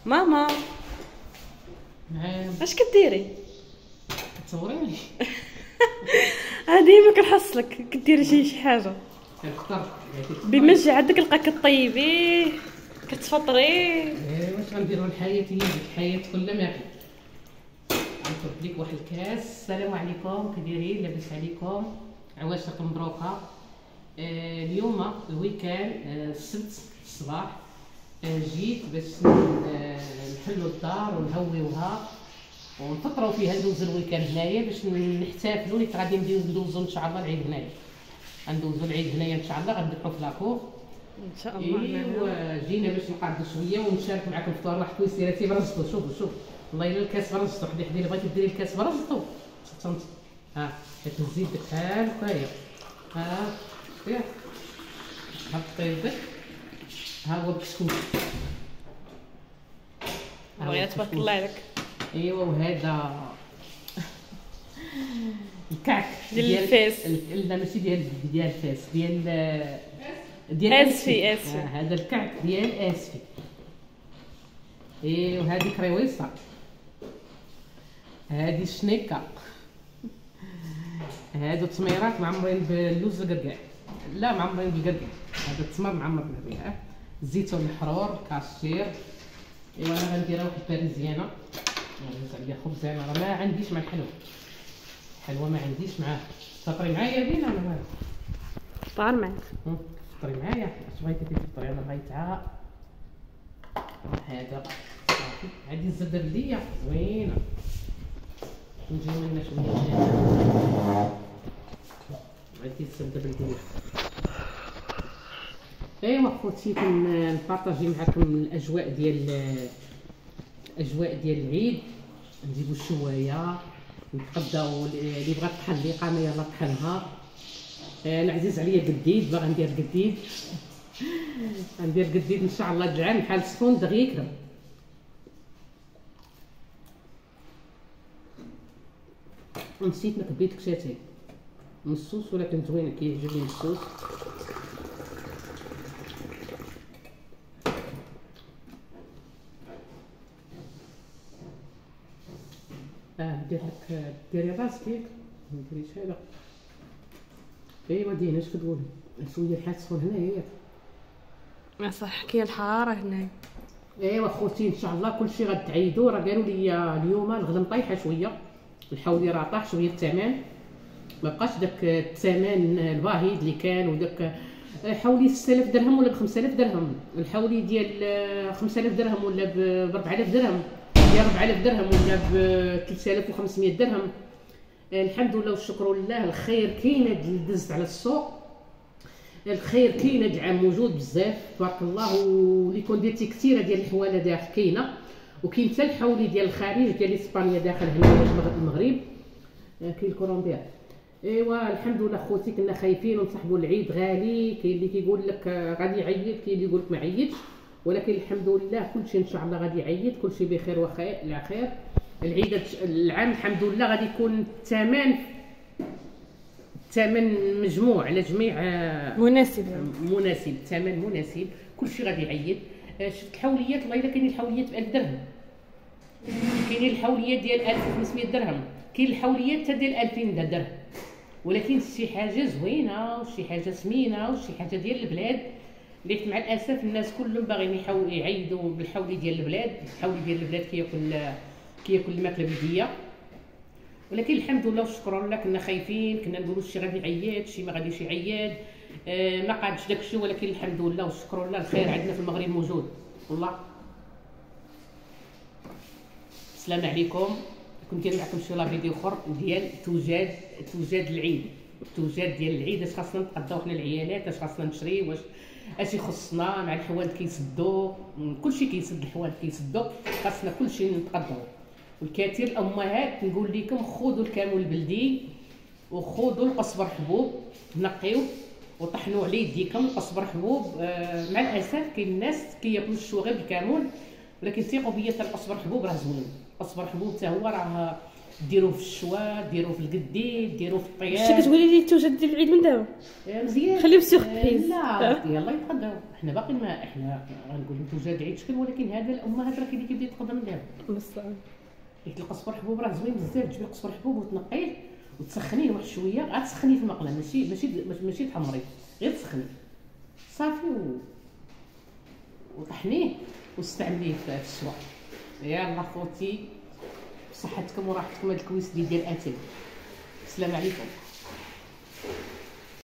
ماما نعم. اش كديري؟ كتصوريني؟ انا ديما كنحصلك كديري شي حاجه كنختار بما جا عندك نلقاك طيبي كتفطري. ايوا واش غنديروا الحياه؟ هي الحياه كلها ماكل. غنصب لك واحد الكاس. السلام عليكم، كديرين؟ لاباس عليكم؟ عواشق مبروكه. اليوم الويكان، السبت الصباح. جيت باش نحلوا الدار ونهويوها ونفطروا فيها، ندوزو الويكان هنايا باش نحتفلوا. اللي غادي ندوزو ان شاء الله العيد هنايا، غندوزو العيد هنايا ان شاء الله. غنذبحوا في لاكور ان شاء الله. ايوا جينا باش نقعدوا شويه ونشارك معكم الفطور. واحد كويسيراتي برزطو. شوف والله الا الكاس برزطو. حدي الا بغيتي ديري الكاس برزطو تصنتي. ها كتهزي يدك بحال هكايا. ها شتي حطي يدك. ها هو الكسكس. يا تبارك الله عليك. ايوا وهذا الكعك ديال الفاس. لا ماشي ديال الفاس، ديال اسفي. هذا الكعك ديال اسفي. ايوا هذه كريويصه. هذه الشنيكه. هادو التميرات معمرين باللوز القرقاع. لا معمرين بالقرقاع. هذا التمر معمر بالريحه. الزيتون الحرور، الكاشير. ايوا انا غنديرها واحد باريزيانه. ندوز عليها خبز. انا راه ما عنديش مع الحلوى. الحلوى ما عنديش معاه. تفطري معايا بينا ولا ما؟ فطر معاك. تفطري معايا. اش بغيتي تفطري؟ انا بغيتها هذا صافي. هذه الزبده بلديه زوينه. نجيو لنا شويه هنا. بغيتي الزبده بلديه. ايوا خوتي كنبارطاجي معكم الاجواء ديال العيد. نجيبو الشوايه نتغداو. اللي بغات طحن لي قامه يلاه طحنها. انا عزيز عليا القديد، باغا ندير القديد. غندير القديد ان شاء الله. العام بحال سخون دغيا يكرم. ونسيت ما كبيتكش اتاي مصوص، ولكن زوين كيعجبني مصوص. ندير لك ديري راسك ياك ما ديريش هذا. ايوا دينا اش كتقولي؟ شويه الحال سخون هنايا ياك. صح كاين الحراره هنا. ايوا خوتي ان شاء الله كلشي غتعيدوا. راه قالوا لي اليوم الغلا مطيحه شويه، الحولي راه طاح شويه الثمن. ما بقاش داك الثمن الباهظ اللي كان. وداك حولي 6000 درهم ولا ب 5000 درهم. الحولي ديال 5000 درهم ولا ب 4000 درهم، ديال 4000 درهم ولا ب 3500 درهم. الحمد لله والشكر لله. الخير كاين. دزت على السوق، الخير كاين. هاد العام موجود بزاف تبارك الله. ولي كونديتي كثيره ديال الحواله داخل كاينه. وكاين حتى الحولي ديال الخارج ديال اسبانيا داخل هنا المغرب. كاين الكولومبيا. ايوا الحمد لله خوتي. كنا خايفين ونصاحبوا العيد غالي. كاين اللي كيقول لك غادي يعيط، كاين اللي يقول لك ما عيطش. ولكن الحمد لله كلشي ان شاء الله غادي يعيط. كلشي بخير وخير على خير. العيد العام الحمد لله غادي يكون الثمن مجموع على جميع مناسب. الثمن مناسب. كلشي غادي يعيط. شفت الحوليات والله الا كاينين الحوليات ب 1000 درهم، كاينين الحوليات ديال 1500 درهم، كاين الحوليات حتى ديال 2000 درهم. ولكن شي حاجه زوينه وشي حاجه سمينه وشي حاجه ديال البلاد. اللي مع الاسف الناس كلهم باغيين يعيدوا بالحولي ديال البلاد. الحولي ديال البلاد كياكل الماكله بيديه. ولكن الحمد لله والشكر لله. كنا خايفين، كنا نقولوا شي غادي يعيط شي ما غاديش يعيط. ما قادش داكشي. ولكن الحمد لله والشكر لله الخير عندنا في المغرب موجود والله. السلام عليكم. كنت ندير معكم شي فيديو اخر ديال توجاد العيد. التوجاد ديال العيد. اش خاصنا نتقداو حنا العيالات، اش خاصنا نشري، واش اش يخصنا مع الحوالد كيسدوا. كلشي كيسد، الحوالد كيسدوا. خاصنا كلشي نتقداو. والكثير الامهات نقول لكم خذوا الكامل البلدي وخذوا القصبر حبوب، نقيوه وطحنوا عليه يديكم. القصبر حبوب مع الاسف كاين الناس كياكلوا الشوغي بالكامل. ولكن ثقوا بيا حتى القصبر حبوب راه زوين. القصبر حبوب حتى هو راه ديروه في الشوا، ديروه في القدي، ديروه في شتي الطياب. كتقولي لي التوجد ديال العيد من دابا؟ مزيان خليو سيربريز. لا يلا يتقدم. حنا باقي ما احنا غنقول انتو جا عيد شكل، ولكن هذا الامهات راه اللي كيبدا يتقدم من دابا. بصح ديك القزبر حبوب راه زوين بزاف. تجيبي القزبر حبوب وتنقيه وتسخنيه واحد شويه، غتسخنيه في المقله، ماشي تحمريه، غير تسخنيه صافي وطحنيه واستعمليه في الشوا. يلا خوتي بصحتكم وراحتكم هاد الكويس ديال اتاي. السلام عليكم.